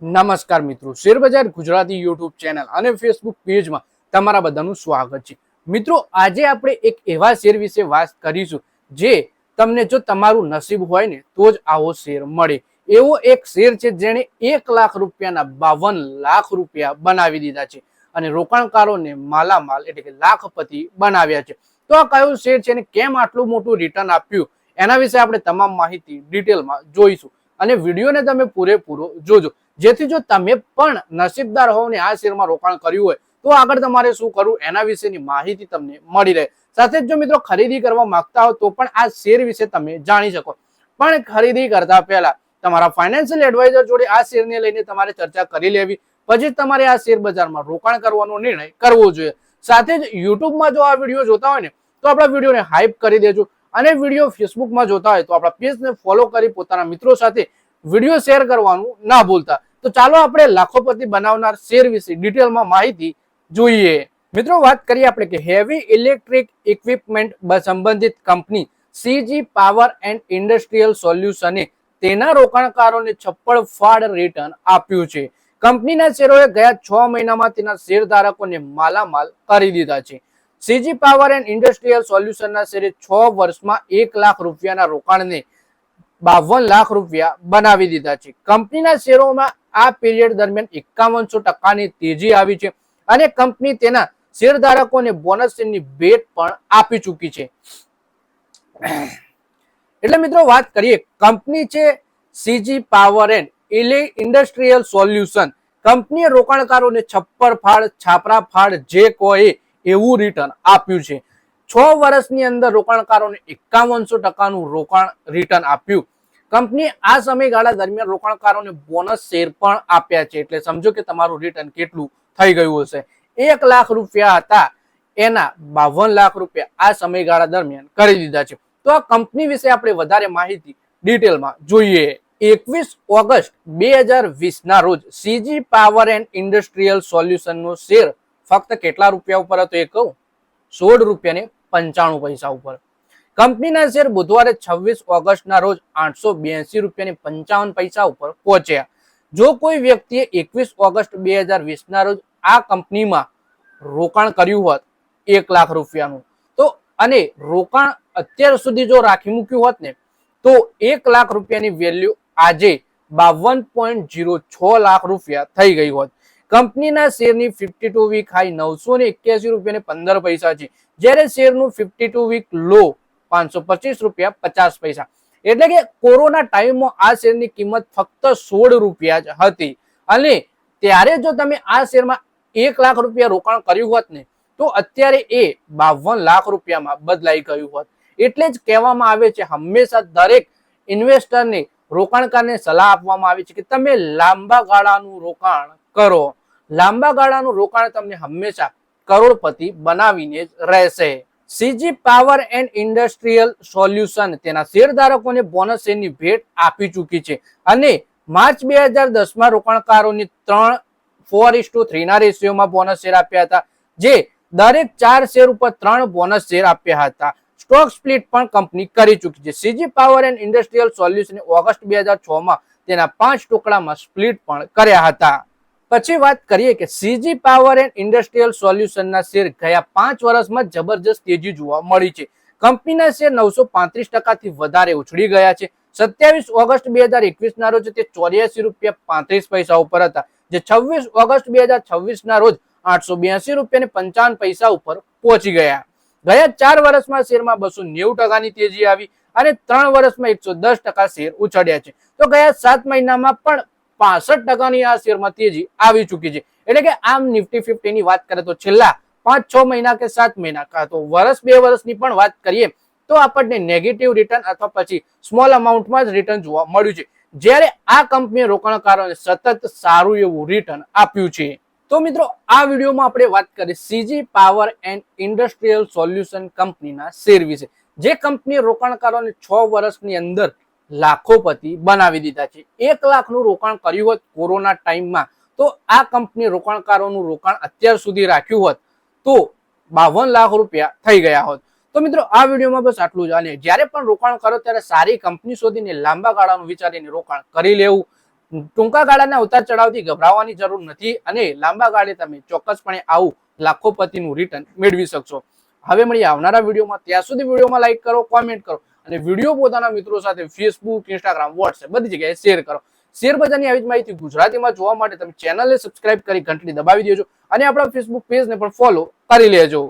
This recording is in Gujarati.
નમસ્કાર મિત્રો, શેરબજાર ગુજરાતી યુટ્યુબ ચેનલ અને ફેસબુક પેજમાં તમારા બધાનું સ્વાગત છે। મિત્રો, આજે આપણે એક એવા શેર વિશે વાત કરીશું જે તમને જો તમારું નસીબ હોય ને તો જ આવો શેર મળે। એવો એક શેર છે જેણે 1 લાખ રૂપિયાના 52 લાખ રૂપિયા બનાવી દીધા છે અને રોકાણકારોને માલામાલ એટલે કે લાખપતિ બનાવ્યા છે। તો આ કયો શેર છે અને કેમ આટલું મોટું રિટર્ન આપ્યું એના વિશે આપણે તમામ માહિતી ડિટેલમાં જોઈશું અને વિડીયોને તમે પૂરેપૂરો જોજો, જેથી જો તમે પણ નસીબદાર હોવ ને આ શેરમાં રોકાણ કર્યું હોય તો આગળ તમારે શું કરવું એના વિશેની માહિતી તમને મળી રહે। સાથે જ જો મિત્રો ખરીદી કરવા માંગતા હો તો પણ આ શેર વિશે તમે જાણી શકો, પણ ખરીદી કરતા પહેલા તમારા ફાઇનાન્શિયલ એડવાઇઝર જોડે આ શેરને લઈને તમારે ચર્ચા કરી લેવી, પછી તમારે આ શેર બજારમાં રોકાણ કરવાનો નિર્ણય કરવો જોઈએ। સાથે જ યુટ્યુબમાં જો આ વિડીયો જોતા હોય ને તો આપણા વિડીયોને હાઇપ કરી દેજો અને વિડીયો ફેસબુકમાં જોતા હોય તો આપણા પેજને ફોલો કરી પોતાના મિત્રો સાથે વિડીયો શેર કરવાનું ના ભૂલતા। તો ચાલો આપણે લાખોપતિ બનાવનાર શેર વિશે ડિટેલમાં માહિતી જોઈએ। મિત્રો, વાત કરીએ આપણે કે હેવી ઇલેક્ટ્રિક ઇક્વિપમેન્ટ સંબંધિત company CG power and industrial સોલ્યુશને તેના રોકાણકારોને છપ્પડ ફાડ રિટર્ન આપ્યું છે। કંપનીના શેરોએ ગયા 6 મહિનામાં તેના શેરધારકોને માલામાલ કરી દીધા છે। સીજી પાવર એન્ડ ઇન્ડસ્ટ્રીયલ સોલ્યુશનના શેરે 6 વર્ષમાં 1 લાખ રૂપિયાના રોકાણને 52 લાખ રૂપિયા બનાવી દીધા છે। કંપનીના શેરોમાં આ પીરિયડ દરમિયાન 51% તેજી આવી છે અને કંપની તેના શેરધારકોને બોનસ શેરની ભેટ પણ આપી ચૂકી છે। એટલે મિત્રો વાત કરીએ, કંપની છે CG power and industrial solution. કંપનીએ રોકાણકારોને છપ્પર ફાડ છાપરા ફાડ જે કોઈ એવું રિટર્ન આપ્યું છે। 6 વર્ષની અંદર રોકાણકારોને 51% રોકાણ રિટર્ન આપ્યું। કંપની આ સમયગાળા દરમિયાન રોકાણકારોને બોનસ શેર પણ આપ્યા છે, એટલે સમજો કે તમારું રિટર્ન કેટલું થઈ ગયું હશે। 1 લાખ રૂપિયા હતા એના 52 લાખ રૂપિયા આ સમયગાળા દરમિયાન કરી દીધા છે। તો આ કંપની વિશે આપણે વધારે માહિતી ડિટેલમાં જોઈએ। 21 ઓગસ્ટ 2020 ના રોજ CG power and industrial solution નો શેર ફક્ત કેટલા રૂપિયા ઉપર હતો એ કહું? 16 રૂપિયા 95 પૈસા ઉપર। કંપનીના શેર બુધવારે 26 ઓગસ્ટના રોજ 882 રૂપિયા 55 પૈસા ઉપર પહોંચ્યા। જો કોઈ વ્યક્તિએ 21 ઓગસ્ટ 2020 ના રોજ આ કંપનીમાં રોકાણ કર્યું હોત 1 લાખ રૂપિયાનું તો અને રોકાણ અત્યાર સુધી જો રાખી મૂક્યું હોત ને તો 1 લાખ રૂપિયાની વેલ્યુ આજે 52.06 લાખ રૂપિયા થઈ ગઈ હોત। કંપનીના શેરની 52 વીક હાઈ 981 રૂપિયા 15 પૈસા છે, જ્યારે શેરનું 52 વીક લો 525 રૂપિયા 50 પૈસા। એટલે કે કોરોના ટાઈમમાં આ શેરની કિંમત ફક્ત 16 રૂપિયા જ હતી અને ત્યારે જો તમે આ શેરમાં 1 લાખ રૂપિયા રોકાણ કર્યું હોત ને તો અત્યારે એ 52 લાખ રૂપિયામાં બદલાઈ ગયું હોત। એટલે જ કહેવામાં આવે છે હંમેશા દરેક ઇન્વેસ્ટરને રોકાણકારને સલાહ આપવામાં આવે છે કે તમે લાંબા ગાળાનું રોકાણ કરો। લાંબા ગાળાનું રોકાણ તમને હંમેશા કરોડપતિ બનાવીને જ રહેશે। CG power and industrial solution તેના શેરધારકોને બોનસ શેરની ભેટ આપી ચૂકી છે અને માર્ચ 2010 માં રોકાણકારોને 4:3 ના રેશિયોમાં બોનસ શેર આપ્યા હતા, જે દરેક 4 શેર ઉપર 3 બોનસ શેર આપ્યા હતા। સ્ટોક સ્પ્લિટ પણ કંપની કરી ચૂકી છે। સીજી પાવર એન્ડ ઇન્ડસ્ટ્રીયલ સોલ્યુશને ઓગસ્ટ 2006 માં તેના 5 ટુકડામાં સ્પ્લિટ પણ કર્યા હતા। પછી વાત કરીએ કે સીજી પાવર એન્ડ ઇન્ડસ્ટ્રીયલ સોલ્યુશનના શેર ગયા 5 વર્ષમાં જબરજસ્ત તેજી જોવા મળી છે। કંપનીના શેર 935% થી વધારે ઉછળી ગયા છે। 27 ઓગસ્ટ 2021 ના રોજ તે 84 રૂપિયા 35 પૈસા ઉપર હતા, જે 26 ઓગસ્ટ 2026 ના રોજ 882 રૂપિયા 55 પૈસા ઉપર પહોંચી ગયા। ગયા 4 વર્ષમાં શેરમાં 290% તેજી આવી અને 3 વર્ષમાં 110% શેર ઉછળ્યા છે। તો ગયા 7 મહિનામાં પણ 65% આ શેરમાં તેજી આવી ચૂકી છે। એટલે કે આમ નિફ્ટી 50 ની વાત કરીએ તો છેલ્લા 5-6 મહિના કે 7 મહિના કા તો વર્ષ 2 વર્ષની પણ વાત કરીએ તો આપણને નેગેટિવ રિટર્ન અથવા પછી સ્મોલ અમાઉન્ટમાં જ રિટર્ન જોવા મળ્યું છે, જ્યારે આ કંપનીએ રોકાણકારોને સતત સારું એવું રિટર્ન આપ્યું છે। તો મિત્રો, આ વિડીયોમાં આપણે વાત કરીએ CG power and industrial solution કંપનીના શેર વિશે, જે કંપનીએ રોકાણકારોને 6 વર્ષની અંદર લાખોપતિ બનાવી દીધા છે। 1 લાખનું રોકાણ કર્યું હોત કોરોના ટાઈમમાં તો આ કંપની રોકાણકારોનું રોકાણ અત્યાર સુધી રાખ્યું હોત તો 52 લાખ રૂપિયા થઈ ગયા હોત। તો મિત્રો, આ વિડીયોમાં બસ આટલું જ। અને જ્યારે પણ રોકાણ કરો ત્યારે સારી કંપની શોધીને લાંબા ગાળાનું વિચારીને રોકાણ કરી લેવું। ટૂંકા ગાળાના ઉતાર ચઢાવથી ગભરાવાની જરૂર નથી અને લાંબા ગાળે તમે ચોક્કસપણે આવું લાખોપતિનું રિટર્ન મેળવી શકશો. હવે મળીએ આવનારા વિડીયોમાં. ત્યાં સુધી વિડીયોમાં લાઈક કરો, કોમેન્ટ કરો અને વિડીયો પોતાના મિત્રો સાથે ફેસબુક, ઇન્સ્ટાગ્રામ, વોટ્સએપ બધી જગ્યાએ શેર કરો. શેર બજારની આવી જ માહિતી ગુજરાતીમાં જોવા માટે તમે ચેનલને સબસ્ક્રાઇબ કરી ઘંટડી દબાવી દેજો અને આપણા ફેસબુક પેજને પણ ફોલો કરી લેજો.